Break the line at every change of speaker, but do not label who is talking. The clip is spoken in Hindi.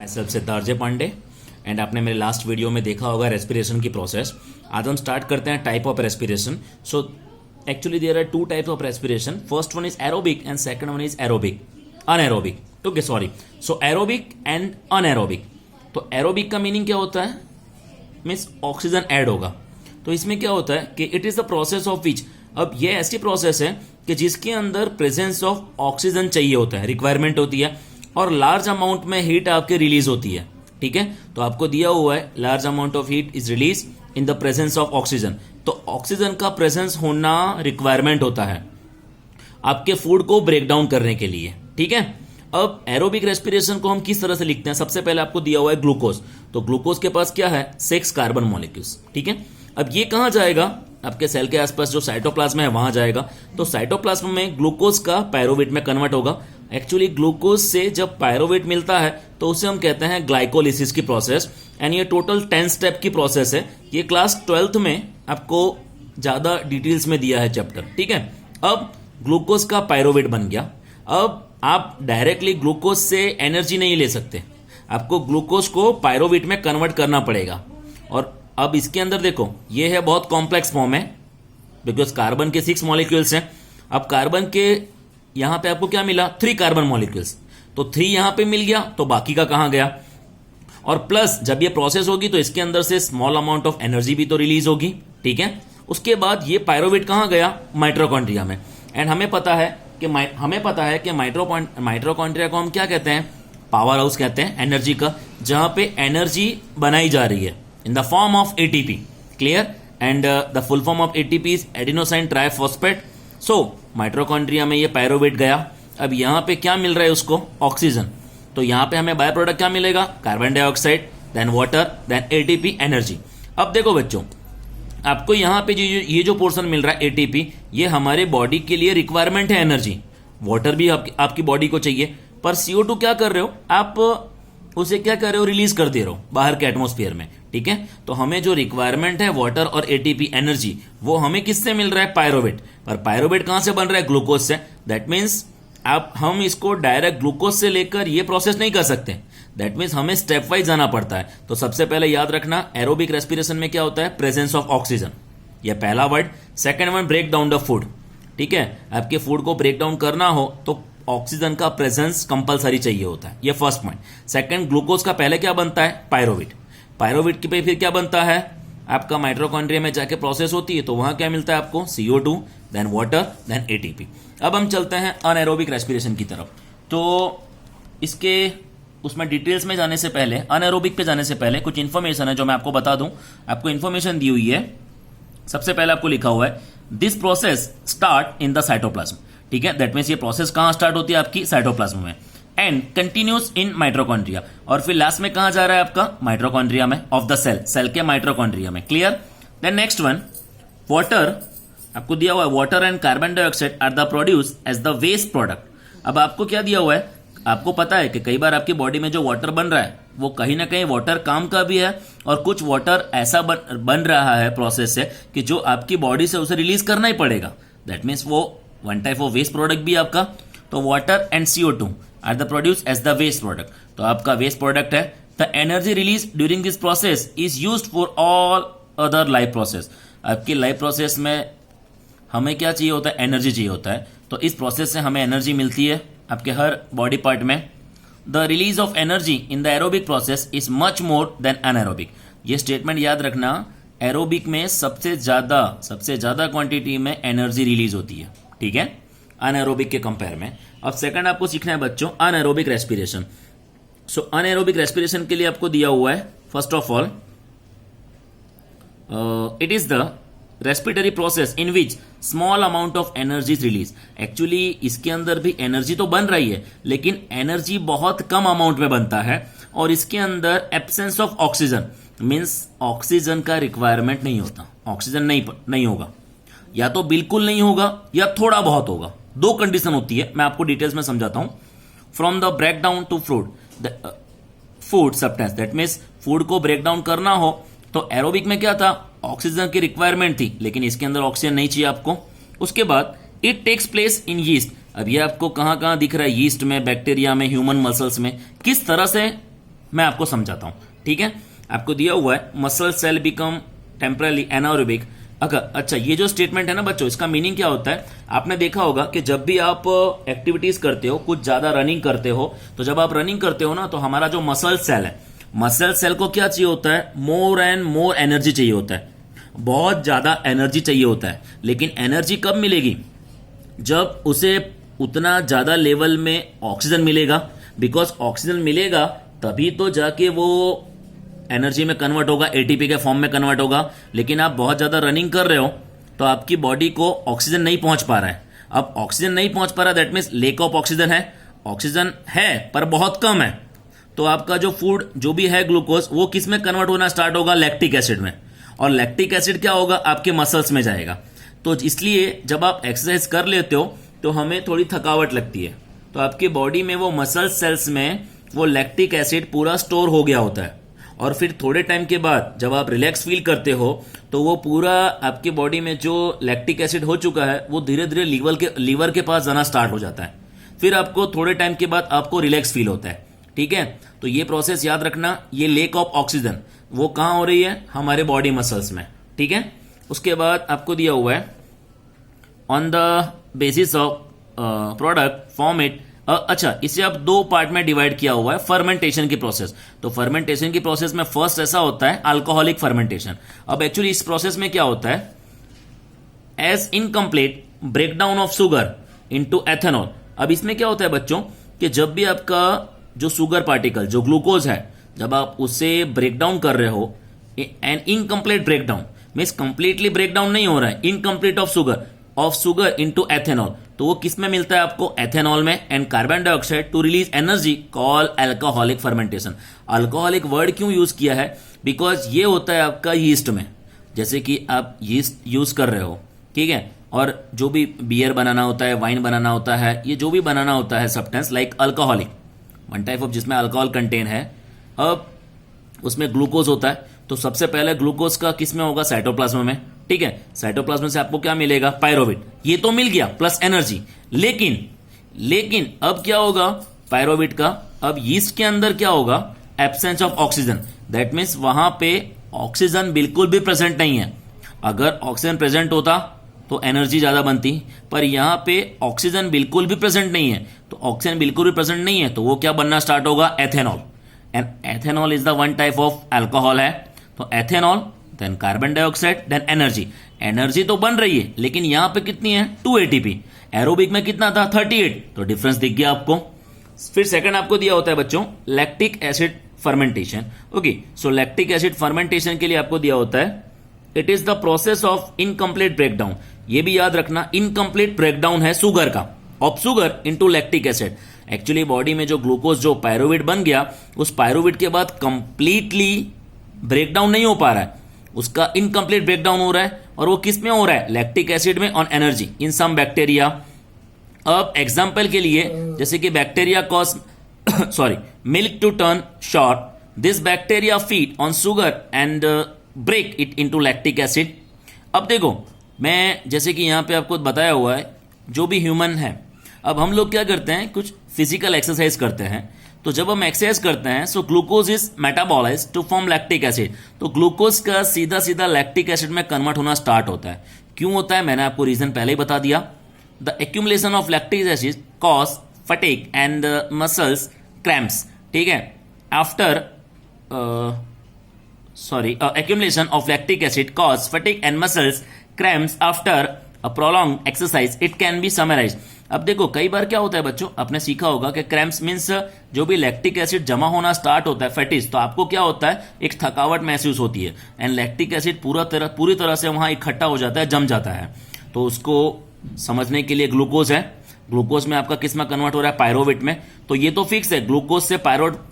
सेल्फ सिद्धार्थ जय पांडे एंड आपने मेरे लास्ट वीडियो में देखा होगा रेस्पिरेशन की प्रोसेस। आज हम स्टार्ट करते हैं type of respiration. So actually there are two types of respiration. First one is aerobic and second one is aerobic anaerobic. Okay sorry, so aerobic and anaerobic. तो एरोबिक का मीनिंग क्या होता है? मीन्स ऑक्सीजन ऐड होगा। तो इसमें क्या होता है कि it is the process of which, अब ये ऐसी प्रोसेस है कि जिसके अंदर प्रेजेंस ऑफ ऑक्सीजन चाहिए होता है, रिक्वायरमेंट होती है, और लार्ज अमाउंट में हीट आपके रिलीज होती है। ठीक है, तो आपको दिया हुआ है large amount of heat is release in the presence of oxygen. तो ऑक्सीजन का प्रेजेंस होना रिक्वायरमेंट होता है आपके फूड को ब्रेक डाउन करने के लिए। ठीक है, अब एरोबिक रेस्पिरेशन को हम किस तरह से लिखते हैं? सबसे पहले आपको दिया हुआ है ग्लूकोज। तो ग्लूकोज के पास क्या है? 6 कार्बन मॉलिक्यूल्स। ठीक है, अब ये कहां जाएगा? आपके सेल के आसपास जो साइटोप्लाज्म है वहां जाएगा। तो साइटोप्लाज्म में ग्लूकोज का पायरोवेट में कन्वर्ट होगा। एक्चुअली ग्लूकोज से जब पायरोवेट मिलता है तो उसे हम कहते हैं ग्लाइकोलिसिस की प्रोसेस। एंड ये टोटल 10 स्टेप की प्रोसेस है। ये क्लास 12th में आपको ज्यादा डिटेल्स में दिया है चैप्टर। ठीक है, अब ग्लूकोज का पायरोवेट बन गया। अब आप डायरेक्टली ग्लूकोज से एनर्जी नहीं ले सकते, आपको ग्लूकोज को पायरोवेट में कन्वर्ट करना पड़ेगा। और अब इसके अंदर देखो, ये है बहुत कॉम्प्लेक्स फॉर्म है बिकॉज कार्बन के 6 मॉलिक्यूल्स हैं। अब कार्बन के यहां पे आपको क्या मिला? 3 कार्बन मॉलिक्यूल्स। तो 3 यहां पे मिल गया, तो बाकी का कहां गया? और प्लस जब ये प्रोसेस होगी तो इसके अंदर से स्मॉल अमाउंट ऑफ एनर्जी भी तो रिलीज होगी। ठीक है, उसके बाद ये पायरोवेट कहां गया? माइटोकॉन्ड्रिया में। एंड हमें पता है कि माइटोकॉन्ड्रिया को हम क्या कहते हैं? पावर हाउस कहते हैं एनर्जी का, जहां पे एनर्जी बनाई जा रही है in the form of ATP. Clear? And the full form of ATP is adenosine triphosphate. So mitochondria में ये पायरोवेट गया। अब यहां पे क्या मिल रहा है उसको? ऑक्सीजन। तो यहां पे हमें बाय प्रोडक्ट क्या मिलेगा? Carbon dioxide, then water, then ATP, energy. अब देखो बच्चों, आपको यहां पे ये जो पोर्शन मिल रहा है एटीपी, ये हमारे बॉडी के लिए रिक्वायरमेंट है एनर्जी। वाटर भी आपकी बॉडी को चाहिए, पर CO2 क्या कर रहे हो आप? उसे क्या कर रहे हो? रिलीज कर दे रहे हो बाहर के एटमॉस्फेयर में। ठीक है, तो हमें जो रिक्वायरमेंट है वाटर और एटीपी एनर्जी, वो हमें किससे मिल रहा है? पायरोवेट। पर पायरोवेट कहां से बन रहा है? ग्लूकोज से। दैट मीन्स हम इसको डायरेक्ट ग्लूकोज से लेकर ये प्रोसेस नहीं कर सकते। दैट मीन्स हमें स्टेप वाइज जाना पड़ता है। तो सबसे पहले याद रखना, एरोबिक रेस्पिरेशन में क्या होता है? प्रेजेंस ऑफ ऑक्सीजन, यह पहला word. Second one, break down the food. ठीक है, आपके फूड को ब्रेक डाउन करना हो तो ऑक्सीजन का प्रेजेंस कंपलसरी चाहिए होता है, ये फर्स्ट पॉइंट। सेकंड, ग्लूकोज का पहले क्या बनता है? पायरोवेट। पायरोवेट के पे फिर क्या बनता है? आपका माइटोकॉन्ड्रिया में जाके प्रोसेस होती है, तो वहां क्या मिलता है आपको? CO2, then water, then ATP. अब हम चलते हैं अनएरोबिक रेस्पिरेशन की तरफ। तो इसके उसमें डिटेल्स में जाने से पहले, अनएरोबिक पे जाने से पहले कुछ इन्फॉर्मेशन है जो मैं आपको बता दूं। आपको इन्फॉर्मेशन दी हुई है। सबसे पहले आपको लिखा हुआ है this process start in the cytoplasm. ठीक है, दैट मीन्स ये प्रोसेस कहां स्टार्ट होती है? आपकी साइटोप्लाज्म में। एंड कंटिन्यूस इन माइटोकॉन्ड्रिया, और फिर लास्ट में कहां जा रहा है आपका? माइटोकॉन्ड्रिया में ऑफ द सेल के माइटोकॉन्ड्रिया में। Clear? Then next one, water आपको दिया हुआ है। Water and carbon dioxide are the produce as the waste product. अब आपको क्या दिया हुआ है? आपको पता है कि कई बार आपकी बॉडी में जो वाटर बन रहा है वो कहीं ना कहीं वाटर काम का भी है, और कुछ वाटर ऐसा बन रहा है प्रोसेस से कि जो आपकी बॉडी से उसे रिलीज करना ही पड़ेगा। दैट मीन्स वो one type of waste product भी आपका। तो water and CO2 are the produce as the waste product, तो आपका वेस्ट प्रोडक्ट है। The energy release during this process is used for all other life process. आपकी लाइफ प्रोसेस में हमें क्या चाहिए होता है? एनर्जी चाहिए होता है। तो इस प्रोसेस से हमें एनर्जी मिलती है आपके हर बॉडी पार्ट में। The release of energy in the aerobic process is much more than anaerobic. ये स्टेटमेंट याद रखना, एरोबिक में सबसे ज्यादा क्वांटिटी में एनर्जी रिलीज होती है। ठीक है, अनएरोबिक के कंपेयर में। अब सेकंड आपको सीखना है बच्चों अनएरोबिक रेस्पिरेशन। सो अनएरोबिक रेस्पिरेशन के लिए आपको दिया हुआ है, first of all it is the respiratory process in which small amount of energy is release. Actually इसके अंदर भी एनर्जी तो बन रही है, लेकिन एनर्जी बहुत कम अमाउंट में बनता है, और इसके अंदर absence of oxygen means oxygen का रिक्वायरमेंट नहीं होता। ऑक्सीजन नहीं होगा, या तो बिल्कुल नहीं होगा या थोड़ा बहुत होगा। 2 कंडीशन होती है, मैं आपको डिटेल्स में समझाता हूं। From the break down to food substance, that means food को ब्रेक डाउन करना हो तो एरोबिक में क्या था? ऑक्सीजन की रिक्वायरमेंट थी, लेकिन इसके अंदर ऑक्सीजन नहीं चाहिए आपको। उसके बाद it takes place in yeast. अब ये आपको कहां कहां दिख रहा है? यीस्ट में, बैक्टीरिया में, ह्यूमन मसल्स में। किस तरह से मैं आपको समझाता हूं, ठीक है। आपको दिया हुआ है muscle cell become temporarily anaerobic. अगर अच्छा, ये जो स्टेटमेंट है ना बच्चों, इसका मीनिंग क्या होता है, आपने देखा होगा कि जब भी आप एक्टिविटीज करते हो, कुछ ज्यादा रनिंग करते हो, तो जब आप रनिंग करते हो ना, तो हमारा जो मसल सेल है, मसल सेल को क्या चाहिए होता है, मोर एंड मोर एनर्जी चाहिए होता है, बहुत ज्यादा एनर्जी चाहिए होता है। लेकिन एनर्जी कब मिलेगी, जब उसे उतना ज्यादा लेवल में ऑक्सीजन मिलेगा, बिकॉज ऑक्सीजन मिलेगा तभी तो जाके वो एनर्जी में कन्वर्ट होगा, एटीपी के फॉर्म में कन्वर्ट होगा। लेकिन आप बहुत ज्यादा रनिंग कर रहे हो तो आपकी बॉडी को ऑक्सीजन नहीं पहुंच पा रहा है। अब ऑक्सीजन नहीं पहुंच पा रहा, that means lake of oxygen है, ऑक्सीजन है पर बहुत कम है। तो आपका जो फूड जो भी है ग्लूकोज, वो किस में कन्वर्ट होना स्टार्ट होगा, लैक्टिक एसिड में। और लैक्टिक एसिड क्या होगा, आपके मसल्स में जाएगा। तो इसलिए जब आप एक्सरसाइज कर लेते हो तो हमें थोड़ी थकावट लगती है, तो आपकी बॉडी में वो मसल सेल्स में वो लैक्टिक एसिड पूरा स्टोर हो गया होता है। और फिर थोड़े टाइम के बाद जब आप रिलैक्स फील करते हो तो वो पूरा आपकी बॉडी में जो लैक्टिक एसिड हो चुका है वो धीरे धीरे लीवर के पास जाना स्टार्ट हो जाता है। फिर आपको थोड़े टाइम के बाद आपको रिलैक्स फील होता है, ठीक है। तो ये प्रोसेस याद रखना, ये लेक ऑफ ऑक्सीजन वो कहां हो रही है, हमारे बॉडी मसल्स में, ठीक है। उसके बाद आपको दिया हुआ है on the basis of product format. अच्छा, इसे आप दो पार्ट में डिवाइड किया हुआ है, फर्मेंटेशन की प्रोसेस। तो फर्मेंटेशन की प्रोसेस में फर्स्ट ऐसा होता है अल्कोहलिक फर्मेंटेशन। अब एक्चुअली इस प्रोसेस में क्या होता है, as incomplete breakdown of sugar into ethanol. अब इसमें क्या होता है बच्चों, कि जब भी आपका जो शुगर पार्टिकल जो ग्लूकोज है, जब आप उसे ब्रेकडाउन कर रहे हो, an incomplete breakdown means completely breakdown नहीं हो रहा है, incomplete of sugar into ethanol, तो वो किस में मिलता है आपको, एथेनॉल में। And carbon dioxide to release energy call alcoholic fermentation. Alcoholic word क्यों यूज किया है, बिकॉज ये होता है आपका यीस्ट में, जैसे कि आप यीस्ट यूज कर रहे हो, ठीक है। और जो भी बियर बनाना होता है, वाइन बनाना होता है, ये जो भी बनाना होता है substance like alcoholic, one type of जिसमें अल्कोहल कंटेन है, अब उसमें ग्लूकोज होता है। तो सबसे पहले ग्लूकोज का किस में होगा, साइटोप्लाज्म में, ठीक है। साइटोप्लाज्म से आपको क्या मिलेगा, पायरोविट, ये तो मिल गया प्लस एनर्जी। लेकिन अब क्या होगा पायरोविट का, अब यीस्ट के अंदर क्या होगा, absence of oxygen. That means वहां पे ऑक्सीजन बिल्कुल भी प्रेजेंट नहीं है। अगर ऑक्सीजन प्रेजेंट होता तो एनर्जी ज्यादा बनती, पर यहां पे ऑक्सीजन बिल्कुल भी प्रेजेंट नहीं है। तो ऑक्सीजन बिल्कुल भी प्रेजेंट नहीं है तो वो क्या बनना स्टार्ट होगा, ethanol. And ethanol is the one type of alcohol है। तो ethanol, then carbon dioxide, then energy. Energy तो बन रही है लेकिन यहां पे कितनी है, 2 ATP। एरोबिक में कितना था, 38। तो डिफरेंस दिख गया आपको। फिर सेकंड आपको दिया होता है बच्चों लैक्टिक एसिड फर्मेंटेशन। ओके, सो लैक्टिक एसिड फर्मेंटेशन के लिए आपको दिया होता है it is the process of incomplete breakdown. ये भी याद रखना, इनकम्प्लीट ब्रेकडाउन है शुगर का, of sugar into lactic acid. Actually body में जो ग्लूकोज जो पायरोविट बन गया, उस पायरोविट के बाद कंप्लीटली ब्रेकडाउन नहीं हो पा रहा है, उसका इनकम्प्लीट ब्रेकडाउन हो रहा है। और वो किस में हो रहा है, लैक्टिक एसिड में, on energy in some bacteria. अब एग्जांपल के लिए जैसे कि bacteria cause milk to turn short, this bacteria feed on sugar and break it into lactic acid. अब देखो, मैं जैसे कि यहां पे आपको बताया हुआ है, जो भी ह्यूमन है, अब हम लोग क्या करते हैं, कुछ फिजिकल एक्सरसाइज करते हैं। तो जब हम एक्सरसाइज करते हैं, so glucose is metabolised to form lactic acid. तो ग्लूकोज का सीधा सीधा लैक्टिक एसिड में कन्वर्ट होना स्टार्ट होता है। क्यों होता है, मैंने आपको रीजन पहले ही बता दिया। The accumulation of lactic acid cause fatigue and muscles cramps, ठीक है। After accumulation of lactic acid cause fatigue and muscles cramps after a prolonged exercise. It can be summarized. अब देखो, कई बार क्या होता है बच्चों, आपने सीखा होगा कि क्रैम्प्स मीन्स जो भी लैक्टिक एसिड जमा होना स्टार्ट होता है, फैटिस, तो आपको क्या होता है, एक थकावट महसूस होती है। एंड लैक्टिक एसिड पूरी तरह से वहां इकट्ठा हो जाता है, जम जाता है। तो उसको समझने के लिए ग्लूकोज है, ग्लूकोज में आपका किस में कन्वर्ट हो रहा है, पायरोविट में। तो ये तो फिक्स है, ग्लूकोज से